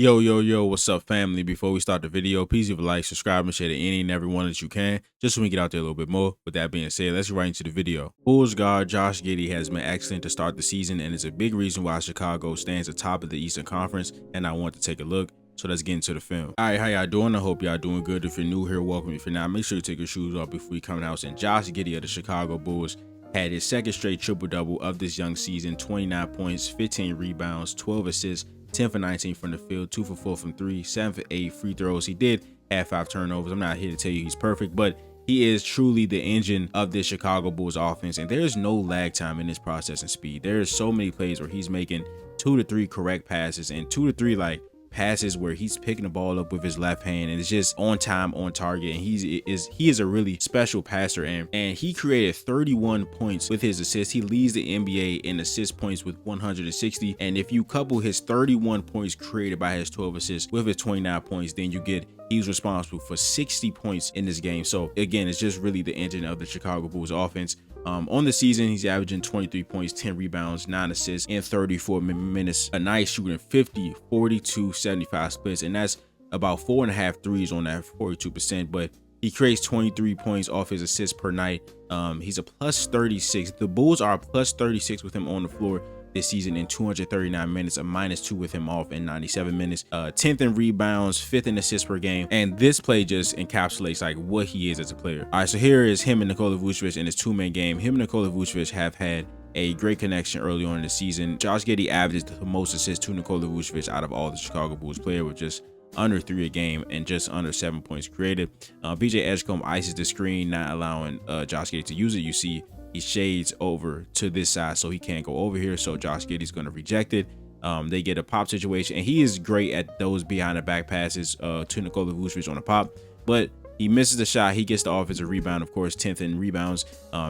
Yo, what's up, family? Before we start the video, please leave a like, subscribe, and share to any and everyone that you can, just so we can get out there a little bit more. With that being said, let's get right into the video. Bulls guard Josh Giddey has been excellent to start the season and is a big reason why Chicago stands atop of the Eastern Conference, and I want to take a look. So let's get into the film. All right, how y'all doing? I hope y'all doing good. If you're new here, welcome. If you're not, make sure you take your shoes off before you come out. And Josh Giddey of the Chicago Bulls had his second straight triple-double of this young season, 29 points, 15 rebounds, 12 assists, 10 for 19 from the field, 2 for 4 from 3, 7 for 8 free throws. He did have 5 turnovers. I'm not here to tell you he's perfect, but he is truly the engine of this Chicago Bulls offense, and there's no lag time in this processing speed. There are so many plays where he's making 2 to 3 correct passes and 2 to 3 passes where he's picking the ball up with his left hand and it's just on time, on target, and he is a really special passer, and he created 31 points with his assists. He leads the NBA in assist points with 160, and if you couple his 31 points created by his 12 assists with his 29 points, then you get he's responsible for 60 points in this game. So again, it's just really the engine of the Chicago Bulls offense. On the season, he's averaging 23 points, 10 rebounds, 9 assists in 34 minutes a night, shooting 50, 42, 75 splits, and that's about 4.5 threes on that 42%. But he creates 23 points off his assists per night. He's a plus 36. The Bulls are a plus 36 with him on the floor this season in 239 minutes, a -2 with him off in 97 minutes, 10th in rebounds, 5th in assists per game. And this play just encapsulates what he is as a player. All right, so here is him and Nikola Vucevic in his two-man game. Him and Nikola Vucevic have had a great connection early on in the season. Josh Giddey averaged the most assists to Nikola Vucevic out of all the Chicago Bulls players, with just under 3 a game and just under 7 points created. BJ Edgecombe ices the screen, not allowing Josh Giddey to use it. You see he shades over to this side so he can't go over here, so Josh Giddey's going to reject it. They get a pop situation, and he is great at those behind the back passes to Nikola Vucevic on a pop, but he misses the shot. He gets the offensive rebound, of course, 10th in rebounds,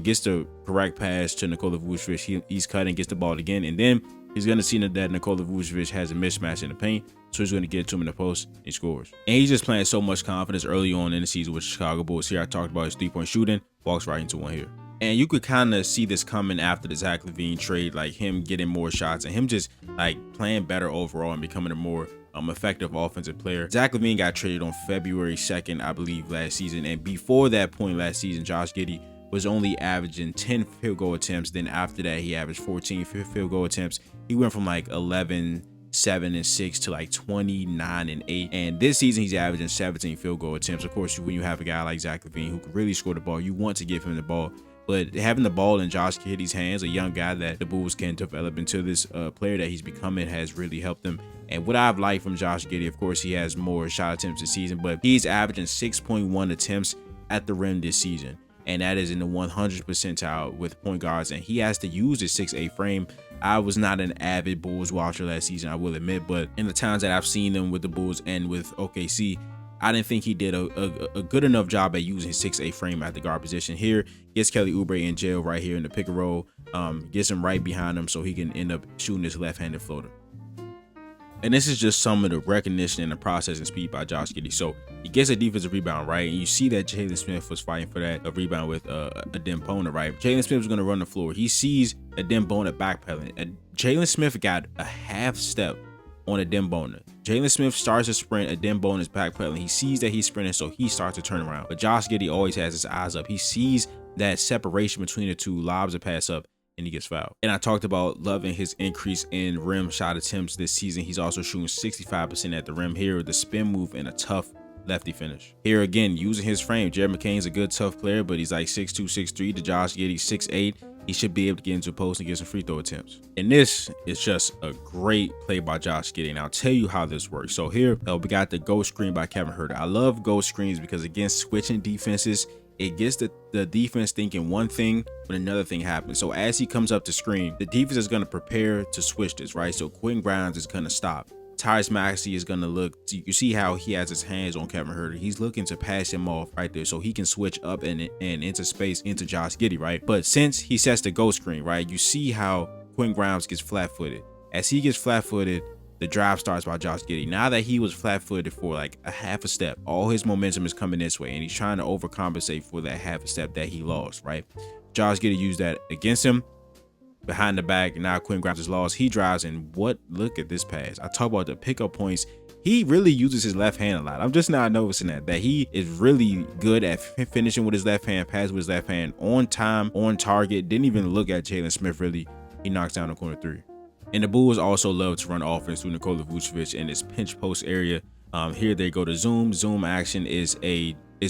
gets the correct pass to Nikola Vucevic. He's cutting, gets the ball again, and then he's going to see that Nikola Vucevic has a mismatch in the paint, so he's going to get to him in the post and he scores. And he's just playing so much confidence early on in the season with Chicago Bulls. Here I talked about his three-point shooting, walks right into one here. And you could kind of see this coming after the Zach LaVine trade, him getting more shots and him just playing better overall and becoming a more effective offensive player. Zach LaVine got traded on February 2nd, I believe, last season. And before that point last season, Josh Giddey was only averaging 10 field goal attempts. Then after that, he averaged 14 field goal attempts. He went from 11, 7 and 6 to 29 and 8, and this season he's averaging 17 field goal attempts. Of course, when you have a guy like Zach LaVine who can really score the ball, you want to give him the ball. But having the ball in Josh Giddey's hands, a young guy that the Bulls can develop into this player that he's becoming, has really helped them. And what I've liked from Josh Giddey, of course, he has more shot attempts this season, but he's averaging 6.1 attempts at the rim this season, and that is in the 100th percentile with point guards, and he has to use his 6'8 frame. I was not an avid Bulls watcher last season, I will admit, but in the times that I've seen them with the Bulls and with OKC, I didn't think he did a good enough job at using his 6'8 frame at the guard position. Here, gets Kelly Oubre in jail right here in the pick and roll, gets him right behind him so he can end up shooting his left-handed floater. And this is just some of the recognition and the processing speed by Josh Giddey. So he gets a defensive rebound, right? And you see that Jalen Smith was fighting for that rebound with Adem Bona, right? Jalen Smith was going to run the floor. He sees Adem Bona backpedaling. Jalen Smith got a half step on Adem Bona. Jalen Smith starts to sprint. Adem Bona is backpedaling. He sees that he's sprinting, so he starts to turn around. But Josh Giddey always has his eyes up. He sees that separation between the two, lobs a pass up, and he gets fouled. And I talked about loving his increase in rim shot attempts this season. He's also shooting 65% at the rim. Here, the spin move and a tough lefty finish. Here again, using his frame. Jared McCain's a good tough player, but he's 6'2", 6'3". To Josh Giddey, 6'8". He should be able to get into a post and get some free throw attempts. And this is just a great play by Josh Giddey. And I'll tell you how this works. So here, we got the ghost screen by Kevin Huerter. I love ghost screens because, again, switching defenses, it gets the defense thinking one thing when another thing happens. So as he comes up to screen, the defense is going to prepare to switch this, right? So Quentin Grimes is going to stop. Tyrese Maxey is going to look, you see how he has his hands on Kevin Huerter. He's looking to pass him off right there so he can switch up and into space into Josh Giddey, right? But since he sets the ghost screen, right, you see how Quentin Grimes gets flat-footed. As he gets flat-footed, the drive starts by Josh Giddey. Now that he was flat-footed for a half a step, all his momentum is coming this way, and he's trying to overcompensate for that half a step that he lost, right? Josh Giddey used that against him. Behind the back, now Quentin Grimes is lost. He drives, and look at this pass. I talk about the pickup points he really uses his left hand a lot. I'm just now noticing that he is really good at finishing with his left hand, pass with his left hand, on time, on target. Didn't even look at Jalen Smith really. He knocks down the corner three. And the Bulls also love to run offense through Nikola Vucevic in this pinch post area. Here they go to zoom. Zoom action is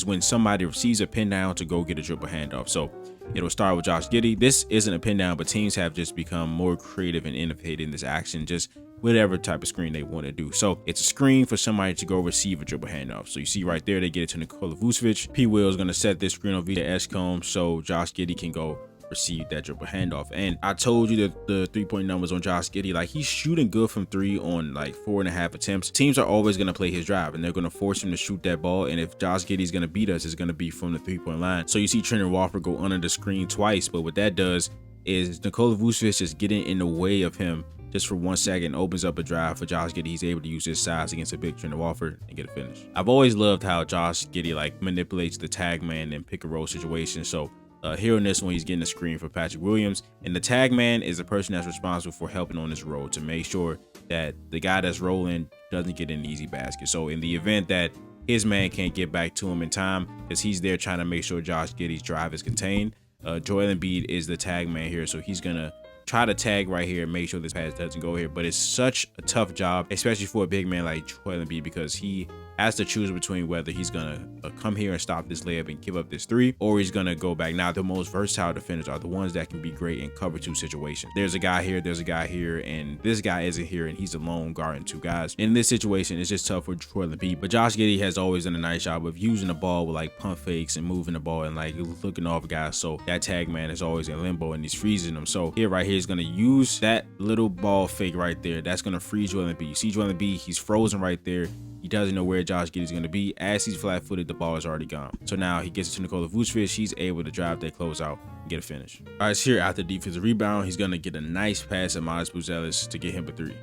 when somebody receives a pin down to go get a dribble handoff. So it'll start with Josh Giddey. This isn't a pin down, but teams have just become more creative and innovative in this action, just whatever type of screen they want to do. So it's a screen for somebody to go receive a dribble handoff. So you see right there, they get it to Nikola Vucevic. P. Will is going to set this screen on via Escombe so Josh Giddey can go receive that dribble handoff. And I told you that the 3-point numbers on Josh Giddey, like he's shooting good from 3 on like 4.5 attempts. Teams are always going to play his drive and they're going to force him to shoot that ball. And if Josh Giddey's going to beat us, it's going to be from the 3-point line. So you see Trendon Watford go under the screen twice, but what that does is Nikola Vucevic is getting in the way of him just for 1 second, opens up a drive for Josh Giddey. He's able to use his size against a big Trendon Watford and get a finish. I've always loved how Josh Giddey like manipulates the tag man in pick and roll situations. So here in this one, he's getting a screen for Patrick Williams, and the tag man is the person that's responsible for helping on this roll to make sure that the guy that's rolling doesn't get an easy basket. So in the event that his man can't get back to him in time, because he's there trying to make sure Josh Giddey's drive is contained, Joel Embiid is the tag man here, so he's gonna try to tag right here and make sure this pass doesn't go here. But it's such a tough job, especially for a big man like Joel Embiid, because he has to choose between whether he's gonna come here and stop this layup and give up this 3, or he's gonna go back. Now, the most versatile defenders are the ones that can be great in cover 2 situations. There's a guy here, there's a guy here, and this guy isn't here, and he's alone guarding 2 guys. In this situation, it's just tough for Joel Embiid. But Josh Giddey has always done a nice job of using the ball with like pump fakes and moving the ball and like looking off guys. So that tag man is always in limbo and he's freezing them. So here, right here, he's gonna use that little ball fake right there. That's gonna freeze Joel Embiid. You see Joel Embiid, he's frozen right there. He doesn't know where Josh Giddey's going to be. As he's flat-footed, the ball is already gone. So now he gets it to Nikola Vucevic. He's able to drive that closeout and get a finish. All right, so here after defensive rebound, he's going to get a nice pass at Miles Buzelis to get him a 3.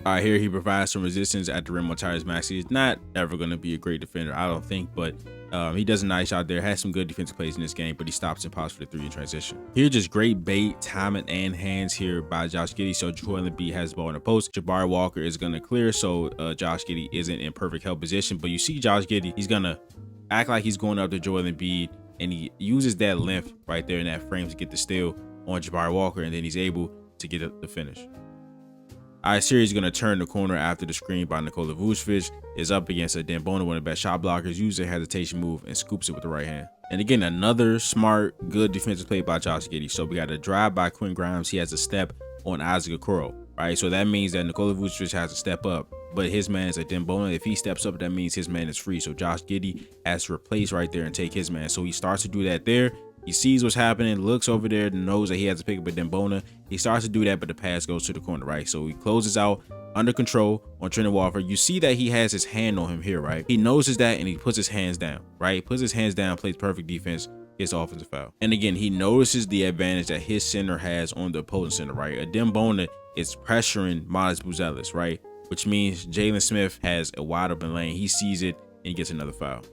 All right, here he provides some resistance at the rim on Tyrese Maxey. He's not ever going to be a great defender, I don't think, but he does a nice job there. Has some good defensive plays in this game, but he stops and pops for the 3 in transition. Here, just great bait, timing, and hands here by Josh Giddey. So Joel Embiid has the ball in the post. Jabari Walker is going to clear, so Josh Giddey isn't in perfect help position. But you see Josh Giddey, he's going to act like he's going up to Joel Embiid, and he uses that length right there in that frame to get the steal on Jabari Walker, and then he's able to get the finish. All right, series going to turn the corner after the screen by Nikola Vucevic is up against a Dembona, one of the best shot blockers, uses a hesitation move and scoops it with the right hand. And again, another smart, good defensive play by Josh Giddey. So we got a drive by Quinn Grimes. He has a step on Isaac Okoro, right? So that means that Nikola Vucevic has to step up, but his man is a Dembona. If he steps up, that means his man is free. So Josh Giddey has to replace right there and take his man. So he starts to do that there. He sees what's happening, looks over there, knows that he has to pick up a Dembona. He starts to do that, but the pass goes to the corner, right? So he closes out under control on Trendon Watford. You see that he has his hand on him here, right? He notices that and he puts his hands down, right? Puts his hands down, plays perfect defense, gets offensive foul. And again, he notices the advantage that his center has on the opposing center, right? A Dembona is pressuring Miles Buzelis, right? Which means Jalen Smith has a wide open lane. He sees it and he gets another foul.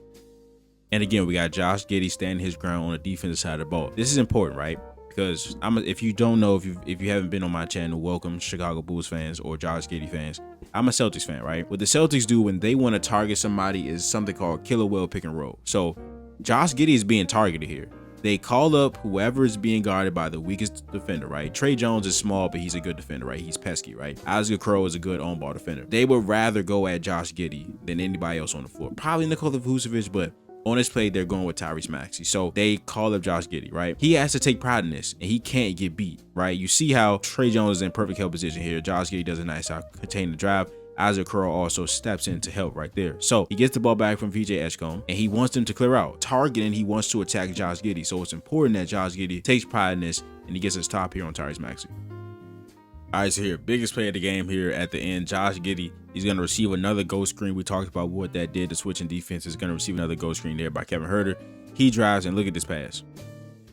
And again, we got Josh Giddey standing his ground on the defensive side of the ball. This is important, right? Because if you don't know, if you haven't been on my channel, welcome Chicago Bulls fans or Josh Giddey fans. I'm a Celtics fan, right? What the Celtics do when they want to target somebody is something called killer whale pick and roll. So Josh Giddey is being targeted here. They call up whoever is being guarded by the weakest defender, right? Trey Jones is small, but he's a good defender, right? He's pesky, right? Isaac Okoro is a good on-ball defender. They would rather go at Josh Giddey than anybody else on the floor. Probably Nikola Vucevic, but on this play, they're going with Tyrese Maxey. So they call up Josh Giddey, right? He has to take pride in this, and he can't get beat, right? You see how Trey Jones is in perfect help position here. Josh Giddey does a nice job containing the drive. Isaac Okoro also steps in to help right there. So he gets the ball back from VJ Edgecombe, and he wants them to clear out. Targeting, he wants to attack Josh Giddey. So it's important that Josh Giddey takes pride in this, and he gets his top here on Tyrese Maxey. All right, so here, biggest play of the game here at the end, Josh Giddey. He's going to receive another ghost screen. We talked about what that did to switching defense. Is going to receive another ghost screen there by Kevin Huerter. He drives, and look at this pass.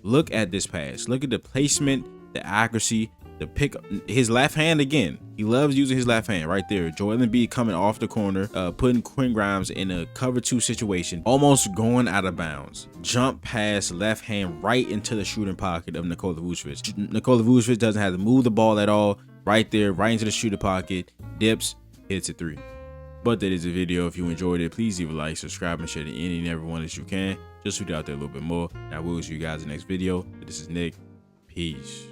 Look at this pass. Look at the placement, the accuracy, the pick, his left hand again. He loves using his left hand right there. Joel Embiid coming off the corner, putting Quinn Grimes in a cover 2 situation, almost going out of bounds. Jump pass, left hand right into the shooting pocket of Nikola Vucevic. Nikola Vucevic doesn't have to move the ball at all. right there, right into the shooter pocket, dips, hits a three. But that is the video. If you enjoyed it, please leave a like, subscribe, and share to any and everyone that you can. Just so we get out there a little bit more. And I will see you guys in the next video. This is Nick. Peace.